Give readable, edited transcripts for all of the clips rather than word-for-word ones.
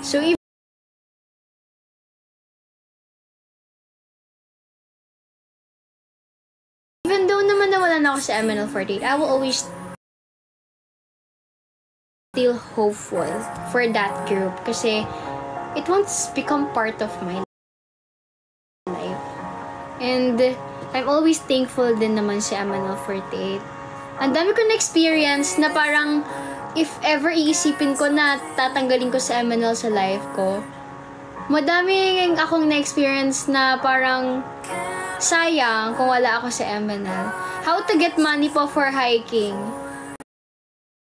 So, even though naman nawalan ako sa MNL48, I will always still hopeful for that group kasi it won't become part of my life. And I'm always thankful din naman si MNL48. Ang dami ko na-experience na parang if ever iisipin ko na tatanggalin ko sa MNL sa life ko, madaming akong na-experience na parang sayang kung wala ako sa MNL. How to get money po for hiking?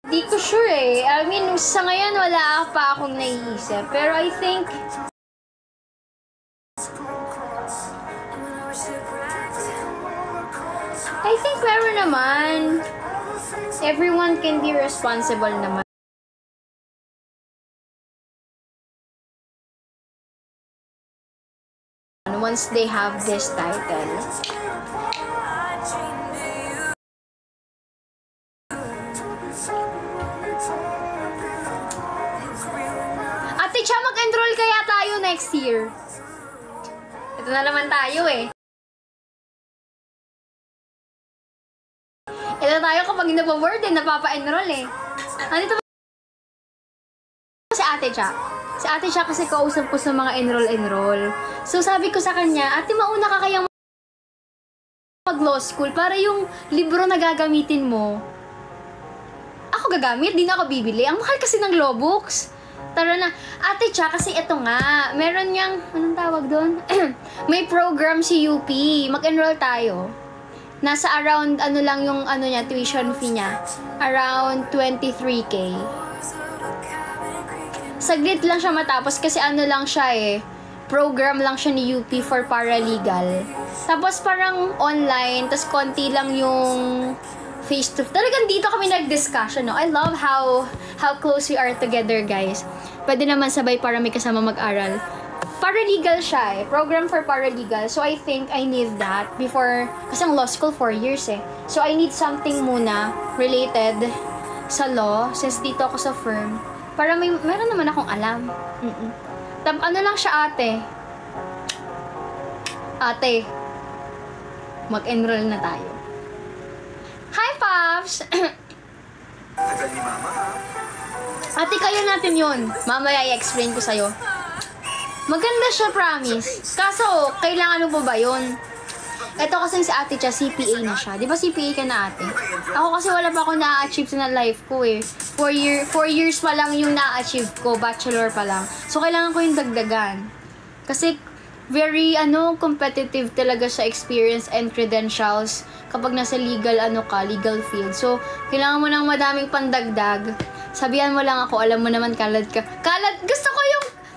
Di ko sure eh. I mean, sa ngayon wala pa akong naiisip. Pero I think meron naman. Everyone can be responsible naman. Once they have this title. Ate Cha, mag-enroll kaya tayo next year? Ito na naman tayo eh. Ito tayo kapag napaword eh, napapa-enroll eh. Andito ba si Ate Cha? Si Ate Cha kasi kausap ko sa mga enroll. So sabi ko sa kanya, ate mauna ka kayang mag-law school para yung libro na gagamitin mo. Ako gagamit, di na ako bibili. Ang mahal kasi ng law books. Tara na, Ate Cha, kasi ito nga, meron niyang, anong tawag doon? May program si UP, mag-enroll tayo. Nasa around, ano lang yung, niya, tuition fee niya. Around 23K. Saglit lang siya matapos kasi ano lang siya eh. Program lang siya ni UP for paralegal. Tapos parang online, tas konti lang yung face-to-face. Talagang dito kami nag-discussion, no? I love how close we are together, guys. Pwede naman sabay para may kasama mag-aral. Paralegal siya eh. Program for paralegal. So I think I need that before, kasi ang law school 4 years eh. So I need something muna related sa law, since dito ako sa firm. Para meron naman akong alam. Ano lang siya, ate? Ate, mag-enroll na tayo. Hi, Pops! Ate, kaya natin yun. Mamaya i-explain ko sa'yo. Maganda siya, promise. Kaso, kailangan mo ba yun? Ito kasi si Ate Cha, CPA na siya. Di ba CPA ka na, ate? Ako kasi wala pa akong na-achieve sa life ko eh. 4 years pa lang yung na-achieve ko. Bachelor pa lang. So, kailangan ko yung dagdagan. Kasi, very, competitive talaga sa experience and credentials kapag nasa legal field. So, kailangan mo ng madaming pandagdag. Sabihan mo lang ako, alam mo naman, kalad ka.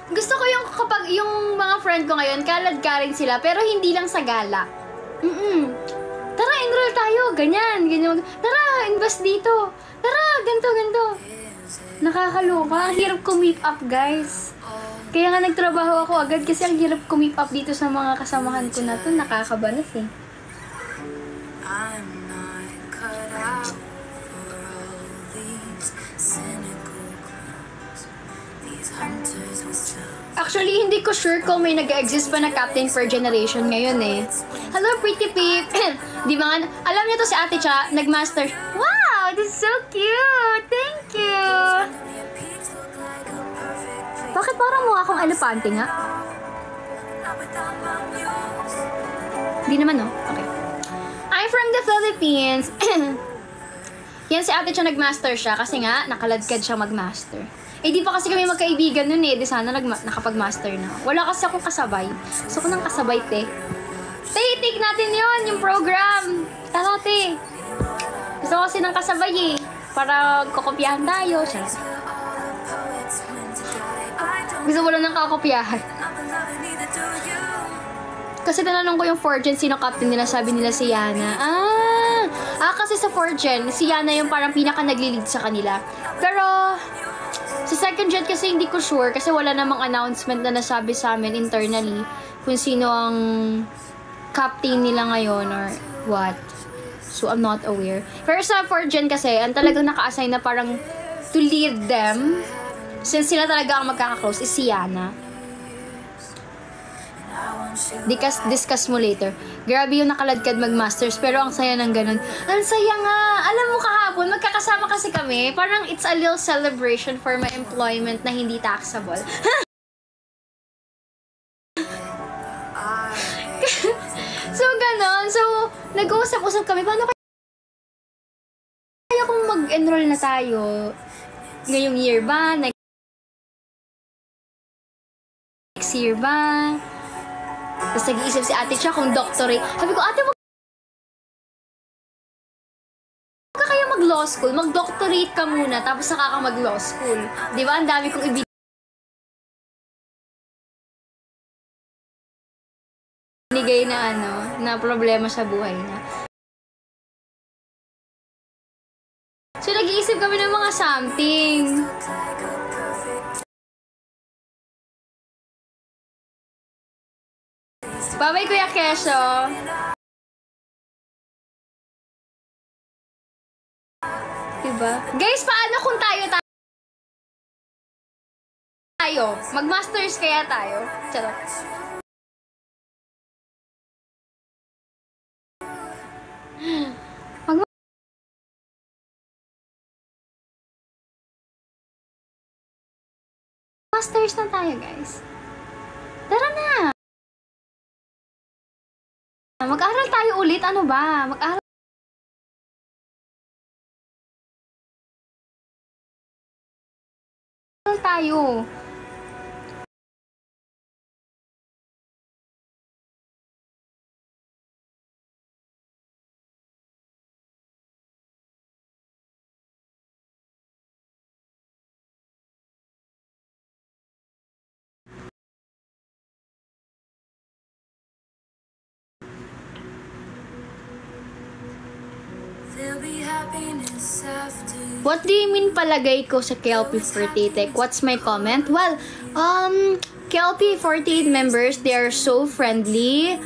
Gusto ko yung kapag yung mga friend ko ngayon, kalad ka rin sila, pero hindi lang sa gala. Tara, enroll tayo. Ganyan. Tara, invest dito. Tara, ganito. Nakakaloka. Ang hirap kumip up, guys. Kaya nga nagtrabaho ako agad kasi ang hirap kumip up dito sa mga kasamahan ko na to. Nakakabanas eh. Actually, hindi ko sure kung may nag-exist pa na captain per generation ngayon eh. Hello, pretty peep! Di ba nga, alam niyo to si Ate Cha, nag-master. Wow, this is so cute! Thank you! Bakit parang mukha akong elepante nga? Di naman, no? Okay. I'm from the Philippines. Yan si Ate Cha, nag-master siya kasi nga, nakaladkad siya mag-master. Eh, di pa kasi kami magkaibigan nun eh. Di sana nakapag-master na. Wala kasi akong kasabay. Gusto ko nang kasabay, te. Take natin yon yung program. Tara, te. Gusto ko kasi ng kasabay eh. Para kokopyahan tayo. Gusto mo lang ng kakopyahan. Kasi tinanong ko yung 4gen, sino captain nila, sabi nila si Yana. Kasi sa 4gen, si Yana yung parang pinaka nagli-lead sa kanila. Pero sa second gen kasi hindi ko sure kasi wala namang announcement na nasabi sa amin internally kung sino ang captain nila ngayon or what. So I'm not aware. Pero sa 4th gen kasi, ang talagang naka-assign na parang to lead them Since sila talaga ang magkaka-close is si Yana. Discuss mo later. Grabe yung nakaladkad mag-masters, pero ang saya ng ganun. Ang saya nga! Alam mo kahapon, magkakasama kasi kami. Parang it's a little celebration for my employment na hindi taxable. So, ganon. So, nag-uusap-usap kami. Paano kaya kung mag-enroll na tayo? Ngayong year ba? Next year ba? Tapos nag-iisip si ate siya kung doctorate. Sabi ko, ate, wag ka kaya mag-law school. Mag-doctorate ka muna, tapos saka ka mag-law school. Di ba? Ang dami kong ibinigay na na problema sa buhay na. So, nag-iisip kami ng mga something. Bye-bye, Kuya Kesho. Diba? Guys, paano kung tayo? Mag-masters kaya tayo? Charot. Masters na tayo, guys. Tara na! Mag-aral tayo ulit. Ano ba? Mag-aral tayo. What do you mean palagay ko sa KLP48? What's my comment? Well, KLP48 members, they are so friendly.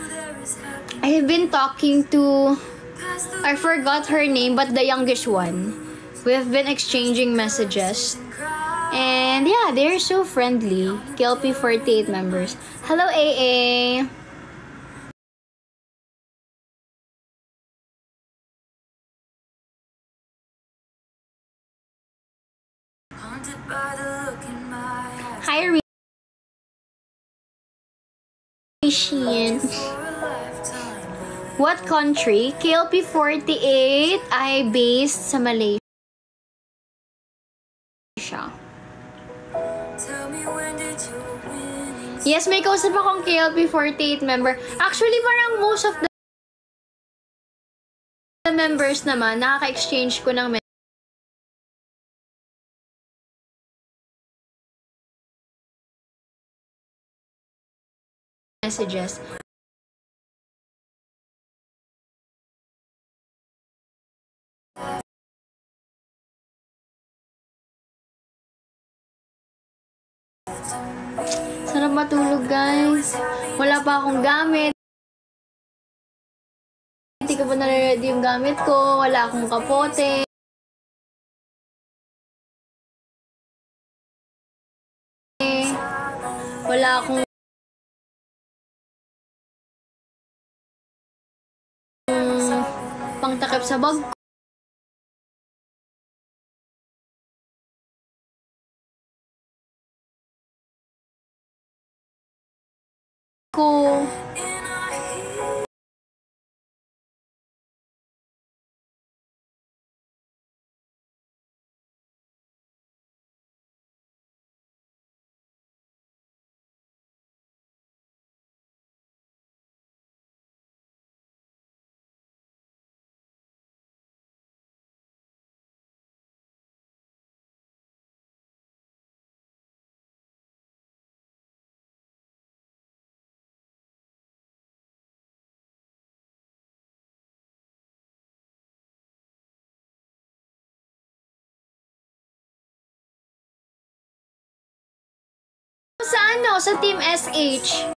I have been talking to, I forgot her name, but the youngest one. We have been exchanging messages. And yeah, they're so friendly. KLP48 members. Hello, AA. Hi, Rishin. What country? KLP48 ay based sa Malaysia. Yes, may kausap akong KLP48 member. Actually, parang most of the members naman, nakaka-exchange ko ng messages. Sarap matulog, guys. Wala pa akong gamit. Hindi ko pa nare-ready yung gamit ko. Wala akong kapote. Wala akong pangtakip sa bag ko. Sa Team SH.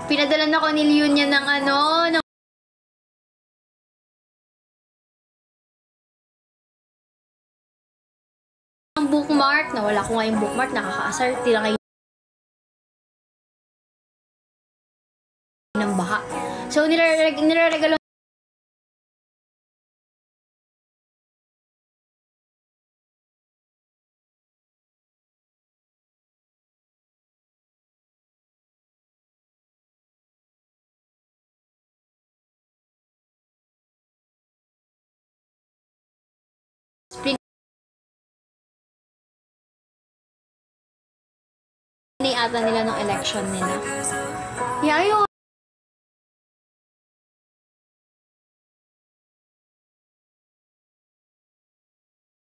Pinadala na ko ni Leon yan ng ano, ng bookmark. Nawala ko nga yung bookmark, nakakaasar. Tila ngayon ng baha. So, nilaregalo ata nila ng election nila. Yeah, ayun.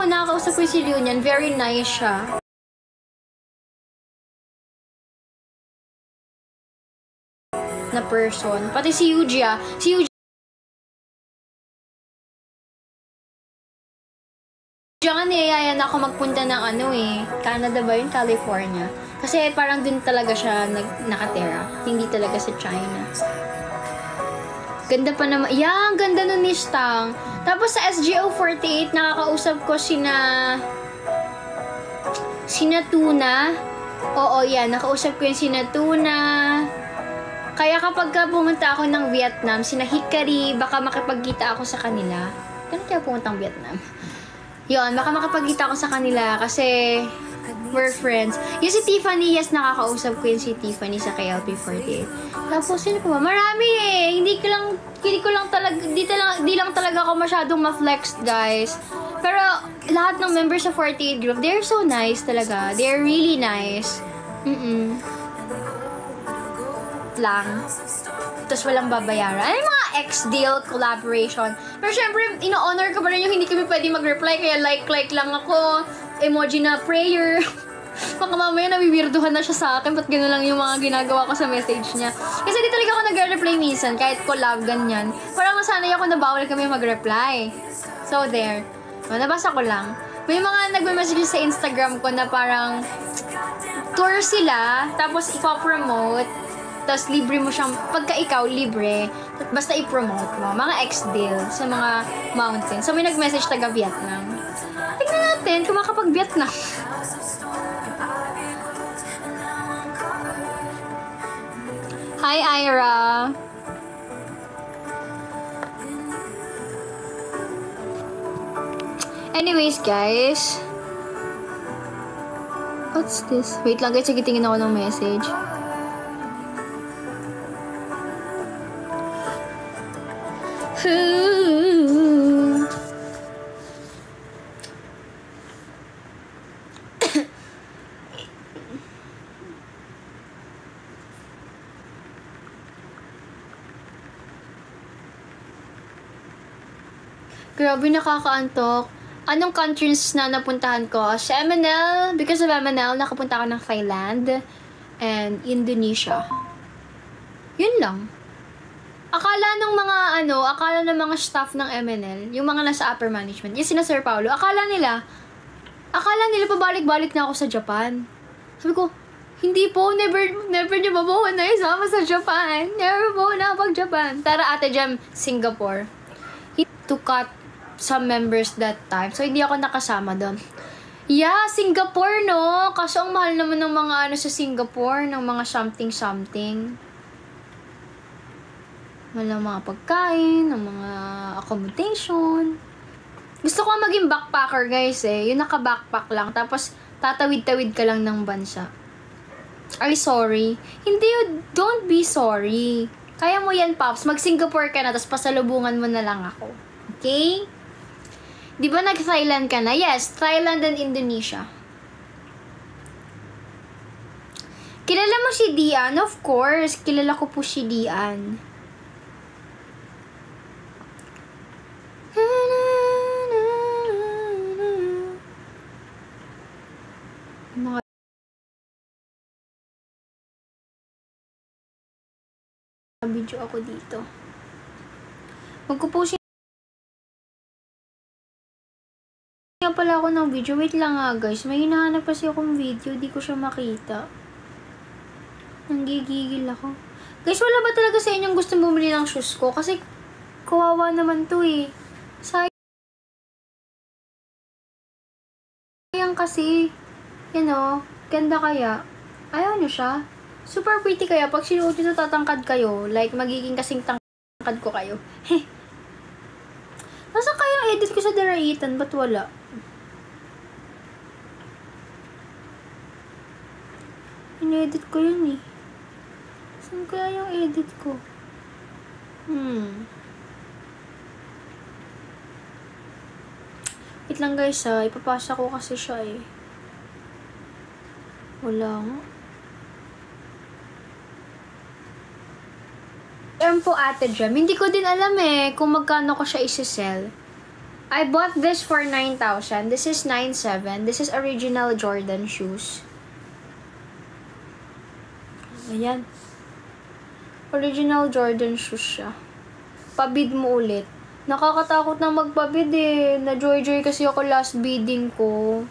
Nakakausap ko si Leon yan. Very nice siya. Na person. Pati si Yuji Si Yuji nga niyayaya na ako magpunta ng ano Canada ba yun? California. Kasi parang dun talaga siya nakatera. Hindi talaga sa China. Ganda pa naman. Yeah, ang ganda nun ni Stang. Tapos sa SGO48, nakakausap ko sina Tuna. Oo, yan. Nakausap ko yung sina Tuna. Kaya kapag pumunta ako ng Vietnam, sina Hikari, baka makipagkita ako sa kanila. Kailan kaya pumunta ng Vietnam? Yun, baka makapagkita ako sa kanila kasi we're friends. Yung si Tiffany, yes, nakakausap ko yung si Tiffany sa KLP48. Tapos, sino pa ba? Marami Hindi lang talaga ako masyadong ma-flex, guys. Pero, lahat ng members sa 48 group, they're so nice talaga. They're really nice. Lang. Tapos walang babayaran. Ay, mga ex-deal collaboration. Pero syempre, ino-honor ko pa rin yung hindi kami pwede mag-reply. Kaya like lang ako. Emoji na prayer. Baka mamaya nabibirduhan na siya sa akin. Ba't gano'n lang yung mga ginagawa ko sa message niya. Kasi di talaga ako nag-reply minsan. Kahit collab, ganyan. Parang masanay ako na bawal kami mag-reply. So, there. Nabasa ko lang. May mga nagme-message sa Instagram ko na parang tour sila. Tapos ipopromote. Tapos libre mo siyang, pagka ikaw, libre, basta i-promote mo. Mga ex-deal sa mga mountains. So, may nag-message taga Vietnam. Tignan natin kung makapag-Vietnam. Hi, Ira! Anyways, guys. What's this? Wait lang, guys. Sige, tingin ako ng message. Grabe, nakakaantok. Anong countries na napuntahan ko? Sa MNL, because of MNL, nakapunta ako ng Thailand and Indonesia. Yun lang. Akala ng mga staff ng MNL, yung mga nasa upper management, yung sina Sir Paulo, akala nila pabalik-balik na ako sa Japan. Sabi ko, hindi po, never niyo ba po na isama sa Japan? Never po na pag-Japan. Tara, Ate Jem, Singapore. To cut some members that time. So, hindi ako nakasama doon. Yeah, Singapore, no? Kaso ang mahal naman ng mga sa Singapore, ng mga something-something. Walang mga pagkain, ng mga accommodation. Gusto ko maging backpacker, guys, Yung naka-backpack lang, tapos tatawid-tawid ka lang ng bansa. Ay, sorry. Hindi, don't be sorry. Kaya mo yan, Pops. Mag-Singapore ka na, tapos pasalubungan mo na lang ako. Okay? Di ba nag-Thailand ka na? Yes, Thailand and Indonesia. Kilala mo si Dian? Of course, kilala ko po si Dian. Video ako dito. Magpo-post nga pala ako ng video. Wait lang nga, guys. May hinahanap kasi akong video. Di ko siya makita. Nanggigigil ako. Guys, wala ba talaga sa inyong gusto bumili ng shoes ko? Kasi, kawawa naman to eh. Sayang kasi. You know, ganda kaya. Ayaw nyo siya? Super pretty kaya. Pag sinuot nyo tatangkad kayo. Like, magiging kasing tangkad ko kayo. Heh. Nasa kaya edit ko sa Daraitan? Ba't wala? In-edit ko yun eh. Saan kaya yung edit ko? Wait lang guys ha. Ipapasa ko kasi siya eh. Wala nga. Ayan po Ate Jem. Hindi ko din alam eh kung magkano ko siya isi-sell. I bought this for 9,000. This is 9,700. This is original Jordan shoes. Ayan. Original Jordan shoes siya. Pabid mo ulit. Nakakatakot na magpabid eh. Na-joy-joy kasi ako last bidding ko.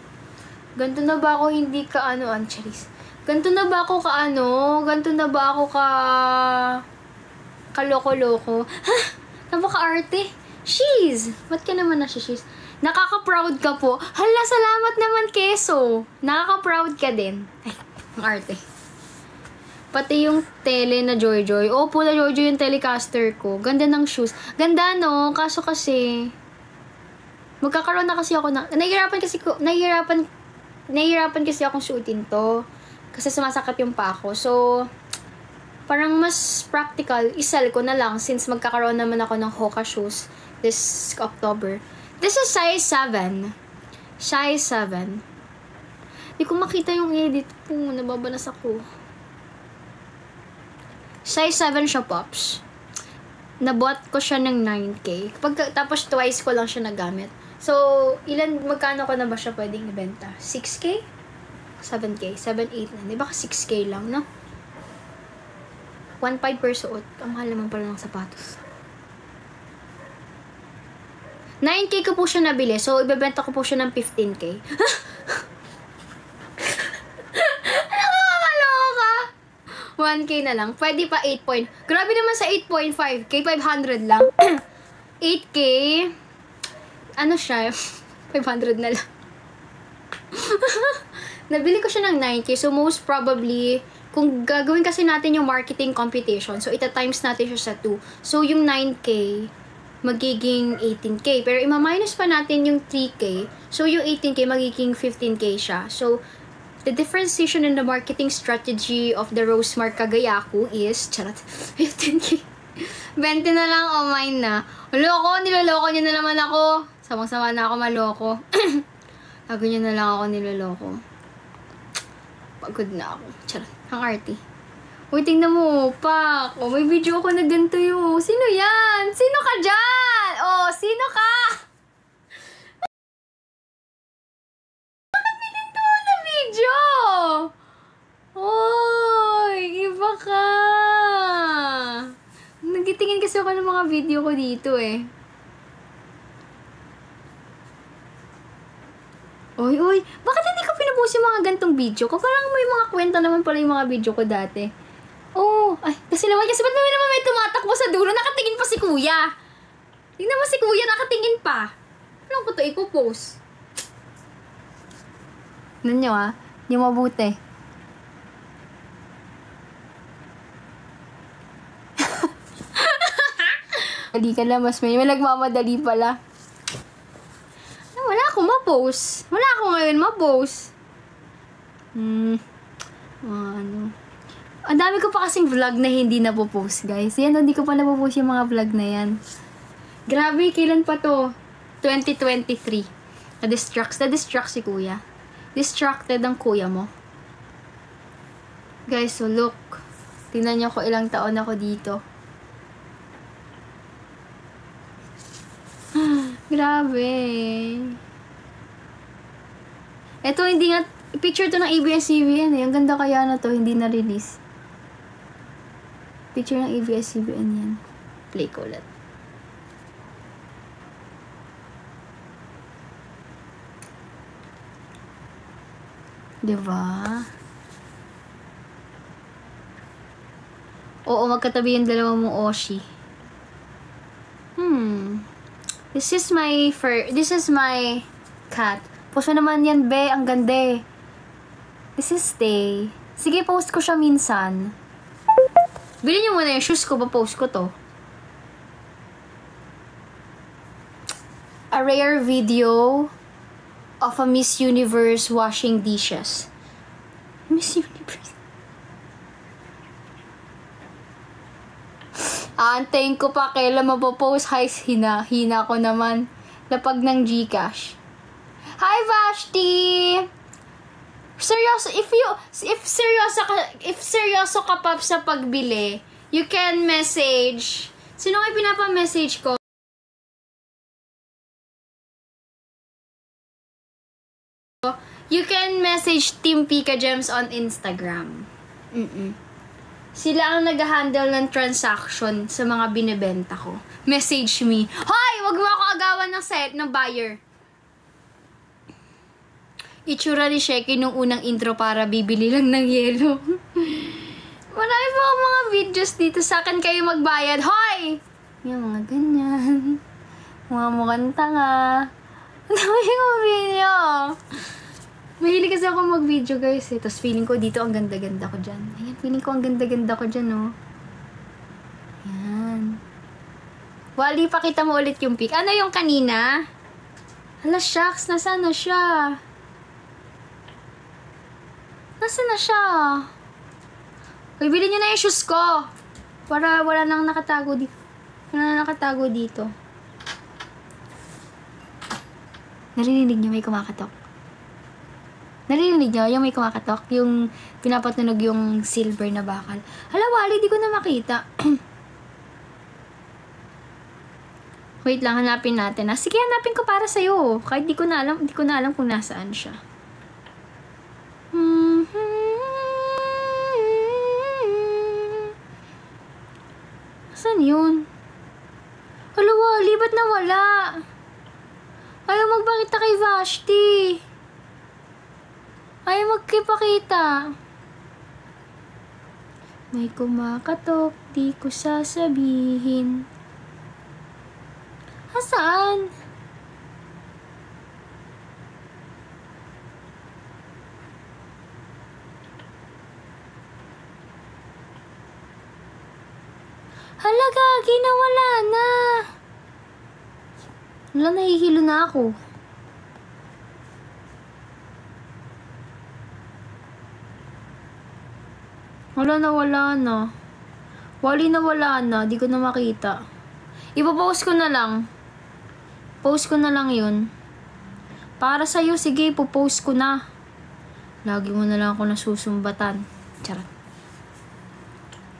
Ganto na ba ako hindi ka ano, Angelis? Ganto na ba ako ka ano? Ganto na ba ako ka kaloko-loko? Ha? Napaka-arte. She's! Ba't ka naman na she's? Nakaka-proud ka po. Hala, salamat naman, Keso. Nakaka-proud ka din. Ay, ang arte. Pati yung tele na Joy-Joy. Opo, na Joy-Joy yung telecaster ko. Ganda ng shoes. Ganda, no? Kaso kasi, magkakaroon na kasi ako na, nahihirapan kasi akong suotin to. Kasi sumasakit yung pa ako. So, parang mas practical, isell ko na lang since magkakaroon naman ako ng Hoka shoes this October. This is size 7. Size 7. Di ko makita yung edit po. Nababanas ako. Size 7 siya, Pops. Nabot ko siya ng 9K. Tapos twice ko lang siya nagamit. So, magkano ko na ba siya pwedeng ibenta? 6K? 7K? 7, 8 na. Di ba 6K lang, no? 1.5 per suot. Ang mahal naman pala ng sapatos. 9K ko po siya nabili. So, ibebenta ko po siya ng 15K. Nakakaloka! 1K na lang. Pwede pa 8 point. Grabe naman sa 8.5K. 500 lang. 8K. Ano siya? 500 na lang. Nabili ko siya ng 9K. So, most probably, kung gagawin kasi natin yung marketing computation, so, ita-times natin siya sa 2. So, yung 9K, magiging 18K. Pero, ima-minus pa natin yung 3K. So, yung 18K, magiging 15K siya. So, the differentiation in the marketing strategy of the Rosemark Kagayaku is, charot, 15K. 20 na lang, oh mine na. Loko, niloloko niya na naman ako. Samang-sama na ako maloko. Bago niya na lang ako niloloko. Pagod na ako. Charot, ang arty. Uy, tingnan mo, Pak. Oh, may video ako na ganito yun. Sino yan? Sino ka dyan? Oh, sino ka? Bakit may ganito na video? Oy, iba ka. Nagtitingin kasi ako ng mga video ko dito eh. Oy, bakit hindi ko pinupost yung mga gantong video ko? Parang may mga kwenta naman pala yung mga video ko dati. Oh, ay, kasi naman may tumatakbo sa dulo, nakatingin pa si kuya. Tingnan mo si kuya, nakatingin pa. Ano ko to ipopost? Tignan nyo ah, hindi mabuti. Dali ka lang, mas may nagmamadali pala. Wala akong ma-post. Wala akong ngayon ma-post. Ano. Ang dami ko pa kasing vlog na hindi napopost, guys. Yan, hindi ko pa napopost yung mga vlog na yan. Grabe, kailan pa to? 2023. Na-distract si kuya. Distracted ang kuya mo. Guys, so look. Tingnan nyo ko ilang taon ako dito. Grabe. Ito, hindi nga, picture to ng ABS-CBN eh. Ang ganda kaya na to, hindi na-release. Picture ng ABS-CBN yan. Play ko ulit. Diba? Oo, magkatabi yung dalawa mong Oshi. This is my cat. Post mo naman yan, be. Ang ganda eh. This is Stay. Sige, post ko siya minsan. Bilhin niyo muna yung shoes ko. Pa-post ko to. A rare video of a Miss Universe washing dishes. Miss Universe. Aantayin ko pa kailan mapopost. Hi, hina ko naman. Lapag ng Gcash. Hi, Vashti! Seryoso, if seryoso ka pa sa pagbili, you can message. Sino nga pinapa-message ko? You can message Team Pika Gems on Instagram. Sila ang nag-handle ng transaction sa mga binibenta ko. Message me. Hoy! Wag mo ako agawan ng buyer. Itsura ni Sheki nung unang intro para bibili lang ng yelo. Marami pa akong mga videos dito. Sa akin kayo magbayad. Hoy! Yung mga ganyan. Mga mukhang tanga. Ang dami yung video. Mahilig kasi ako mag-video, guys, eh. Tapos feeling ko dito ang ganda-ganda ko dyan. Ayan, feeling ko ang ganda-ganda ko dyan, oh. Ayan. Wally, pakita mo ulit yung pic. Ano yung kanina? Hala, shucks. Nasaan na siya? Nasaan na siya? Uy, bilhin nyo na yung shoes ko. Para wala nang nakatago dito. Wala nang nakatago dito. Narinig nyo may kumakatok? Narinig nyo yung may kumakatok? Yung pinapatunog yung silver na bakal. Hala, Wally, di ko na makita. Wait lang, hanapin natin. Sige, hanapin ko para sa'yo. Kahit di ko na alam kung nasaan siya. Saan yun? Hala, Wally, ba't nawala? Ayaw magpakita kay Vashti. Ayaw magkipakita. May kumakatok, di ko sasabihin. Saan? Hala, gagi, nawala na. Wala, nahihilo na ako. Wala, nawala na. Wally, nawala na. Di ko na makita. Ipopost ko na lang. Post ko na lang yun. Para sa'yo, sige, ipopost ko na. Lagi mo na lang ako nasusumbatan. Charot.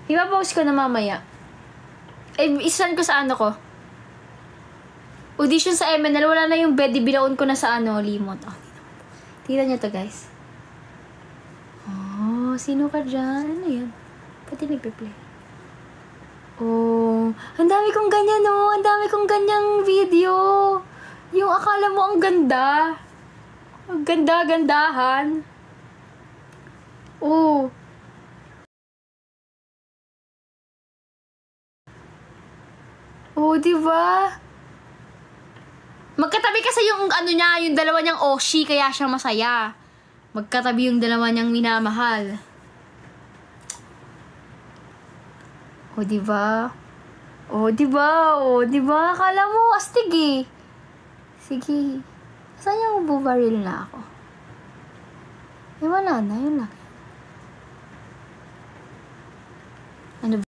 Ipopost ko na mamaya. Isan ko sa ano ko. Audition sa MNL. Wala na yung bed. Binaon ko na sa ano, limot. Oh, tignan nyo to, guys. Sino ka dyan? Ano yan? Pati nagpe-play. Oh, ang dami kong ganyan, oh. Ang dami kong ganyang video. Yung akala mo ang ganda. Ang ganda-gandahan. Oh. Oh, diba? Magkatabi kasi yung ano niya, yung dalawa niyang Oshi, kaya siya masaya. Magkatabi yung dalawa niyang minamahal. O, diba? O, diba? O, diba? Akala mo, astig eh. Sige. Saan yung bubaril na ako? Eh, wala na. Yun lang. Ano ba?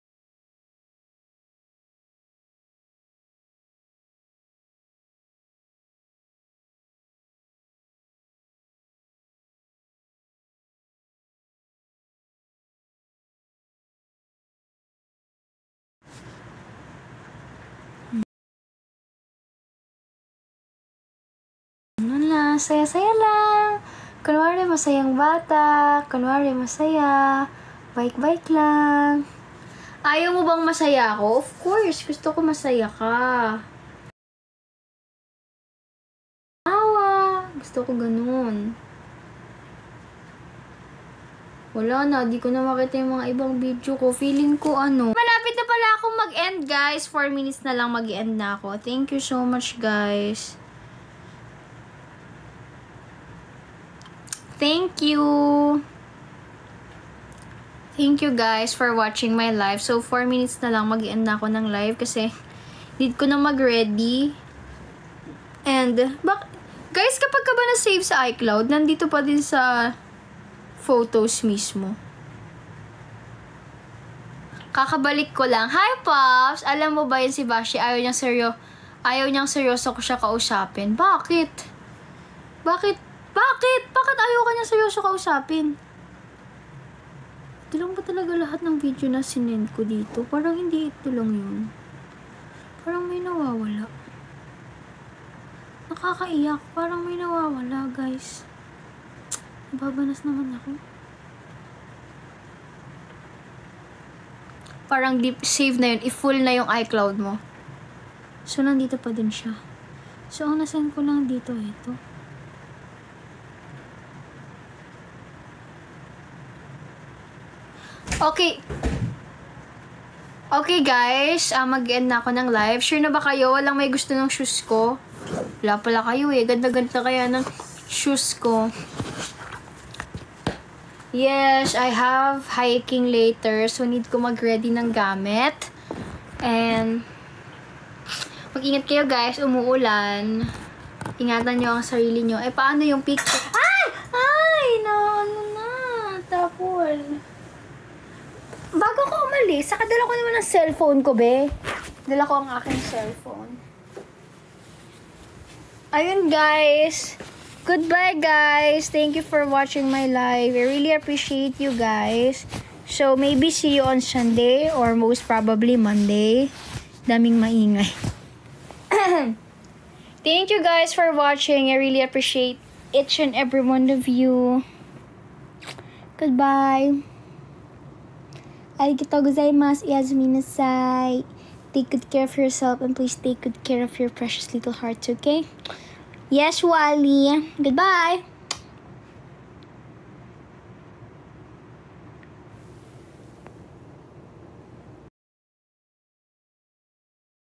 Saya-saya lang. Kunwari masayang bata. Kunwari masaya. Bike-bike lang. Ayaw mo bang masaya ako? Of course, gusto ko masaya ka. Awa. Gusto ko ganun. Wala na, di ko na makita yung mga ibang video ko. Feeling ko ano. Malapit na pala akong mag-end, guys. 4 minutes na lang mag-end na ako. Thank you so much, guys. Thank you. Thank you, guys, for watching my live. So, 4 minutes na lang mag-end na ako ng live kasi need ko na mag-ready. And, guys, kapag ka ba na-save sa iCloud, nandito pa din sa photos mismo. Kakabalik ko lang. Hi, Pops! Alam mo ba yun si Bashi? Ayaw niyang seryoso ko siya kausapin. Bakit? Bakit ayaw ka niya seryoso kausapin? Ito lang ba talaga lahat ng video na sinend ko dito? Parang hindi ito lang yun. Parang may nawawala. Nakakaiyak. Parang may nawawala, guys. Nababanas naman ako. Parang deep save na yun. I-full na yung iCloud mo. So, nandito pa din siya. So, ang nasend ko lang dito, ito. Okay. Okay, guys. Mag-end na ako ng live. Sure na ba kayo? Walang may gusto ng shoes ko? Wala pala kayo eh. Ganda-ganda kaya ng shoes ko. Yes, I have hiking later. So, need ko mag-ready ng gamit. And, mag-ingat kayo, guys. Umuulan. Ingatan nyo ang sarili nyo. Eh, paano yung picture? Ay! Ano na? Tapon. Bago ko umalis, saka dala ko naman ang cellphone ko, be. Dala ko ang aking cellphone. Ayun, guys. Goodbye, guys. Thank you for watching my live. I really appreciate you guys. So, maybe see you on Sunday or most probably Monday. Daming maingay. Thank you guys for watching. I really appreciate each and every one of you. Goodbye. Arigatou gozaimasu. Yasuminasai. Take good care of yourself and please take good care of your precious little hearts, okay? Yes, Wally. Goodbye.